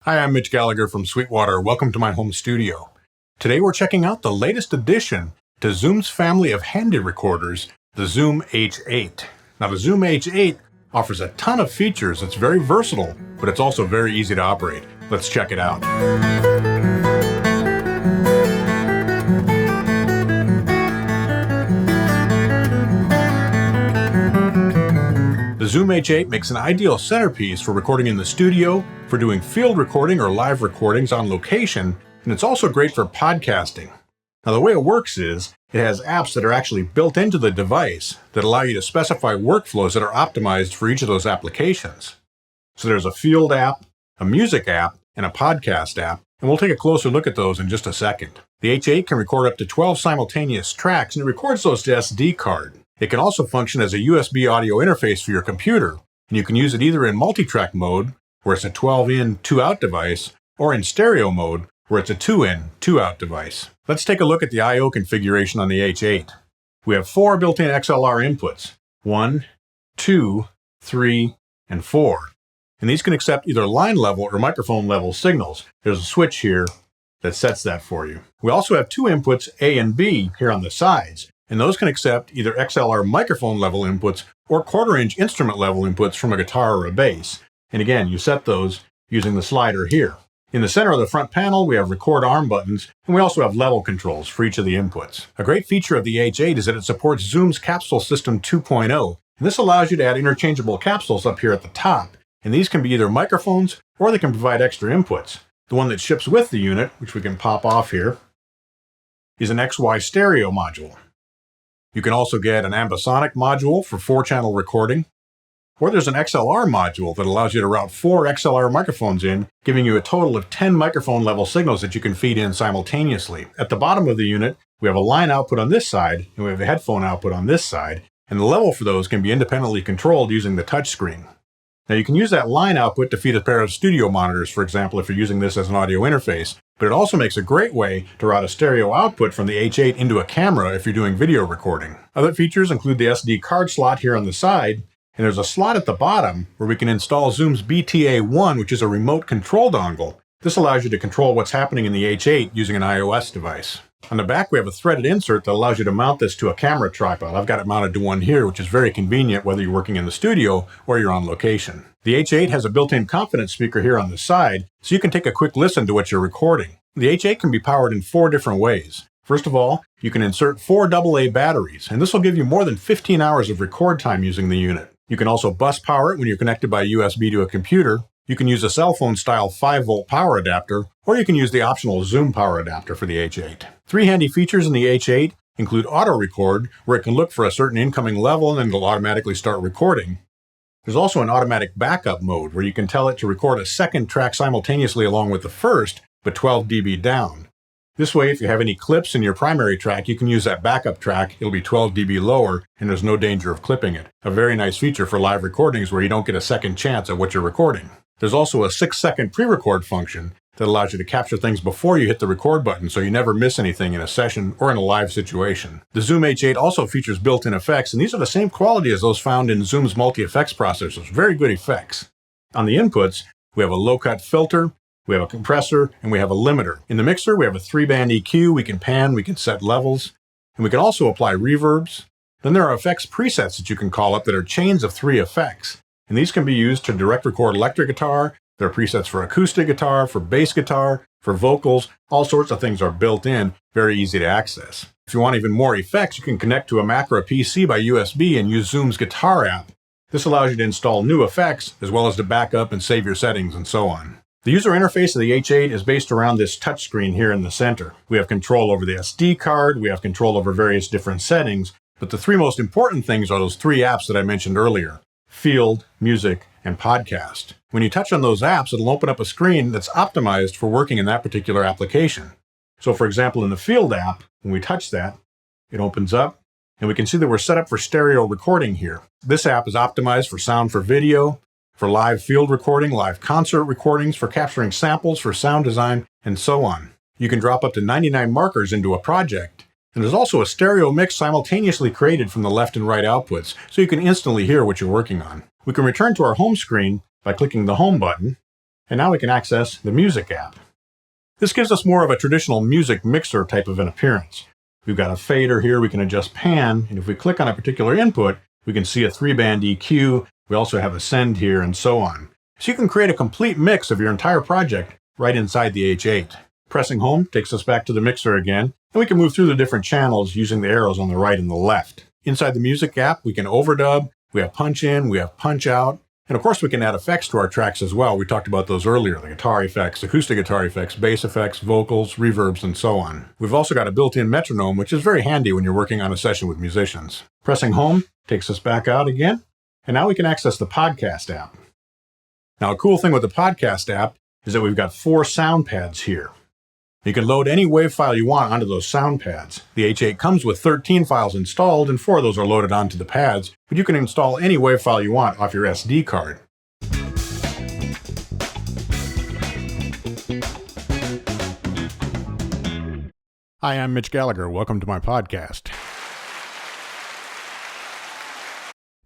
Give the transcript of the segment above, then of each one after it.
Hi, I'm Mitch Gallagher from Sweetwater. Welcome to my home studio. Today we're checking out the latest addition to Zoom's family of handy recorders, the Zoom H8. Now the Zoom H8 offers a ton of features. It's very versatile, but it's also very easy to operate. Let's check it out. The Zoom H8 makes an ideal centerpiece for recording in the studio, for doing field recording or live recordings on location, and it's also great for podcasting. Now the way it works is, it has apps that are actually built into the device that allow you to specify workflows that are optimized for each of those applications. So there's a field app, a music app, and a podcast app, and we'll take a closer look at those in just a second. The H8 can record up to 12 simultaneous tracks, and it records those to SD card. It can also function as a USB audio interface for your computer, and you can use it either in multi-track mode, where it's a 12-in, 2-out device, or in stereo mode, where it's a 2-in, 2-out device. Let's take a look at the I/O configuration on the H8. We have 4 built-in XLR inputs, 1, 2, 3, and 4. And these can accept either line level or microphone level signals. There's a switch here that sets that for you. We also have 2 inputs, A and B, here on the sides. And those can accept either XLR microphone level inputs or quarter-inch instrument level inputs from a guitar or a bass. And again, you set those using the slider here. In the center of the front panel, we have record arm buttons, and we also have level controls for each of the inputs. A great feature of the H8 is that it supports Zoom's Capsule System 2.0, and this allows you to add interchangeable capsules up here at the top. And these can be either microphones, or they can provide extra inputs. The one that ships with the unit, which we can pop off here, is an XY stereo module. You can also get an ambisonic module for 4-channel recording, or there's an XLR module that allows you to route 4 XLR microphones in, giving you a total of 10 microphone level signals that you can feed in simultaneously. At the bottom of the unit, we have a line output on this side, and we have a headphone output on this side, and the level for those can be independently controlled using the touchscreen. Now you can use that line output to feed a pair of studio monitors, for example, if you're using this as an audio interface, but it also makes a great way to route a stereo output from the H8 into a camera if you're doing video recording. Other features include the SD card slot here on the side, and there's a slot at the bottom where we can install Zoom's BTA1, which is a remote control dongle. This allows you to control what's happening in the H8 using an iOS device. On the back, we have a threaded insert that allows you to mount this to a camera tripod. I've got it mounted to one here, which is very convenient whether you're working in the studio or you're on location. The H8 has a built-in confidence speaker here on the side, so you can take a quick listen to what you're recording. The H8 can be powered in 4 different ways. First of all, you can insert 4 AA batteries, and this will give you more than 15 hours of record time using the unit. You can also bus power it when you're connected by USB to a computer. You can use a cell phone style 5-volt power adapter, or you can use the optional Zoom power adapter for the H8. 3 handy features in the H8 include auto record, where it can look for a certain incoming level and then it'll automatically start recording. There's also an automatic backup mode, where you can tell it to record a second track simultaneously along with the first, but 12 dB down. This way, if you have any clips in your primary track, you can use that backup track. It'll be 12 dB lower, and there's no danger of clipping it. A very nice feature for live recordings where you don't get a second chance at what you're recording. There's also a 6-second pre-record function that allows you to capture things before you hit the record button, so you never miss anything in a session or in a live situation. The Zoom H8 also features built-in effects, and these are the same quality as those found in Zoom's multi-effects processors. Very good effects. On the inputs, we have a low-cut filter, we have a compressor, and we have a limiter. In the mixer, we have a 3-band EQ. We can pan, we can set levels, and we can also apply reverbs. Then there are effects presets that you can call up that are chains of 3 effects. And these can be used to direct record electric guitar. There are presets for acoustic guitar, for bass guitar, for vocals. All sorts of things are built in, very easy to access. If you want even more effects, you can connect to a Mac or a PC by USB and use Zoom's Guitar app. This allows you to install new effects, as well as to back up and save your settings and so on. The user interface of the H8 is based around this touchscreen here in the center. We have control over the SD card, we have control over various different settings, but the 3 most important things are those 3 apps that I mentioned earlier: Field, Music, and Podcast. When you touch on those apps, it'll open up a screen that's optimized for working in that particular application. So for example, in the Field app, when we touch that, it opens up, and we can see that we're set up for stereo recording here. This app is optimized for sound for video, for live field recording, live concert recordings, for capturing samples, for sound design, and so on. You can drop up to 99 markers into a project. And there's also a stereo mix simultaneously created from the left and right outputs, so you can instantly hear what you're working on. We can return to our home screen by clicking the Home button, And now we can access the Music app. This gives us more of a traditional music mixer type of an appearance. We've got a fader here, we can adjust pan, and if we click on a particular input, we can see a 3-band EQ, we also have a send here, and so on. So you can create a complete mix of your entire project right inside the H8. Pressing home takes us back to the mixer again, and we can move through the different channels using the arrows on the right and the left. Inside the Music app, we can overdub, we have punch in, we have punch out, and of course we can add effects to our tracks as well. We talked about those earlier, the guitar effects, acoustic guitar effects, bass effects, vocals, reverbs, and so on. We've also got a built-in metronome, which is very handy when you're working on a session with musicians. Pressing home takes us back out again, and now we can access the Podcast app. Now, a cool thing with the Podcast app is that we've got 4 sound pads here. You can load any WAV file you want onto those sound pads. The H8 comes with 13 files installed, and 4 of those are loaded onto the pads, but you can install any WAV file you want off your SD card. Hi, I'm Mitch Gallagher. Welcome to my podcast.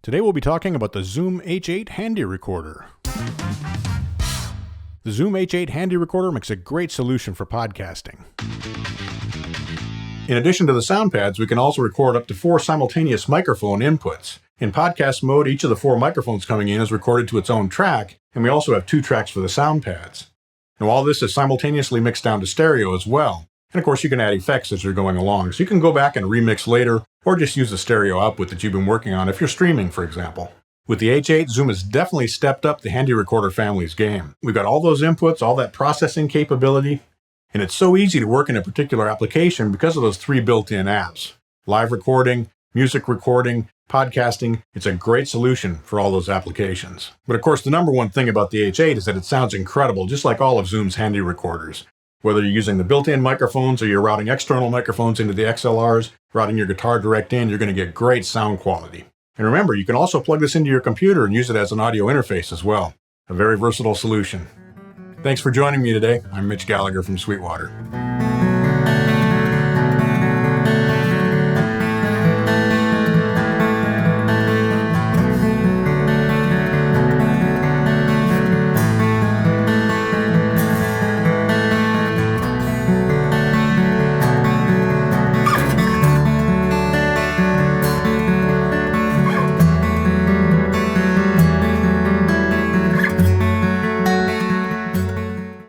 Today we'll be talking about the Zoom H8 Handy Recorder. The Zoom H8 Handy Recorder makes a great solution for podcasting. In addition to the sound pads, we can also record up to 4 simultaneous microphone inputs. In podcast mode, each of the 4 microphones coming in is recorded to its own track, and we also have 2 tracks for the sound pads. Now, all this is simultaneously mixed down to stereo as well. And of course, you can add effects as you're going along, so you can go back and remix later, or just use the stereo output that you've been working on if you're streaming, for example. With the H8, Zoom has definitely stepped up the Handy Recorder family's game. We've got all those inputs, all that processing capability, and it's so easy to work in a particular application because of those 3 built-in apps. Live recording, music recording, podcasting, it's a great solution for all those applications. But of course, the number one thing about the H8 is that it sounds incredible, just like all of Zoom's Handy Recorders. Whether you're using the built-in microphones or you're routing external microphones into the XLRs, routing your guitar direct in, you're going to get great sound quality. And remember, you can also plug this into your computer and use it as an audio interface as well. A very versatile solution. Thanks for joining me today. I'm Mitch Gallagher from Sweetwater.